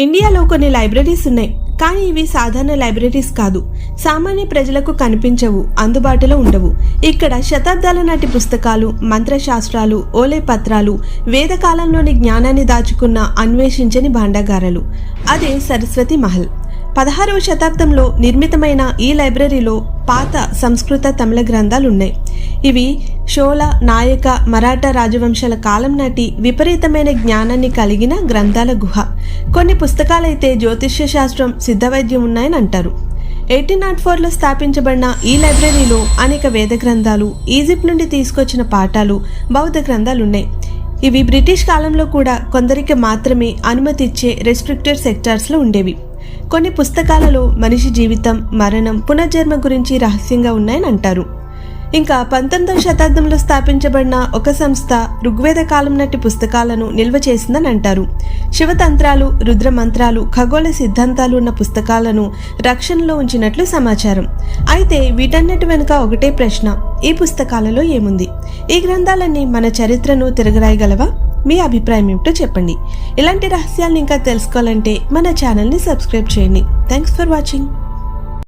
ఇండియాలో కొన్ని లైబ్రరీస్ ఉన్నాయి, కానీ ఇవి సాధారణ లైబ్రరీస్ కాదు. సామాన్య ప్రజలకు కనిపించవు, అందుబాటులో ఉండవు. ఇక్కడ శతాబ్దాల నాటి పుస్తకాలు, మంత్రశాస్త్రాలు, ఓలే పత్రాలు, వేదకాలంలోని జ్ఞానాన్ని దాచుకున్న అన్వేషించని భాండాగారాలు. అదే సరస్వతి మహల్. 16వ శతాబ్దంలో నిర్మితమైన ఈ లైబ్రరీలో పాత సంస్కృత తమిళ గ్రంథాలున్నాయి. ఇవి షోల, నాయక, మరాఠా రాజవంశాల కాలం నాటి విపరీతమైన జ్ఞానాన్ని కలిగిన గ్రంథాల గుహ. కొన్ని పుస్తకాలైతే జ్యోతిష్య శాస్త్రం, సిద్ధవైద్యం ఉన్నాయని అంటారు. 1804లో స్థాపించబడిన ఈ లైబ్రరీలో అనేక వేద గ్రంథాలు, ఈజిప్ట్ నుండి తీసుకొచ్చిన పాఠాలు, బౌద్ధ గ్రంథాలున్నాయి. ఇవి బ్రిటిష్ కాలంలో కూడా కొందరికి మాత్రమే అనుమతి ఇచ్చే రెస్ట్రిక్టెడ్ సెక్టార్స్లో ఉండేవి. కొన్ని పుస్తకాలలో మనిషి జీవితం, మరణం, పునర్జన్మ గురించి రహస్యంగా ఉన్నాయని అంటారు. ఇంకా 19వ శతాబ్దంలో స్థాపించబడిన ఒక సంస్థ ఋగ్వేద కాలం నాటి పుస్తకాలను నిల్వ చేసిందని అంటారు. శివతంత్రాలు, రుద్రమంత్రాలు, ఖగోళ సిద్ధాంతాలు ఉన్న పుస్తకాలను రక్షణలో ఉంచినట్లు సమాచారం. అయితే వీటన్నిటి వెనుక ఒకటే ప్రశ్న: ఈ పుస్తకాలలో ఏముంది? ఈ గ్రంథాలన్నీ మన చరిత్రను తిరగరాయగలవా? మీ అభిప్రాయం ఏమిటో చెప్పండి. ఇలాంటి రహస్యాలను ఇంకా తెలుసుకోవాలంటే మన ఛానల్ని సబ్స్క్రైబ్ చేయండి. Thanks for watching.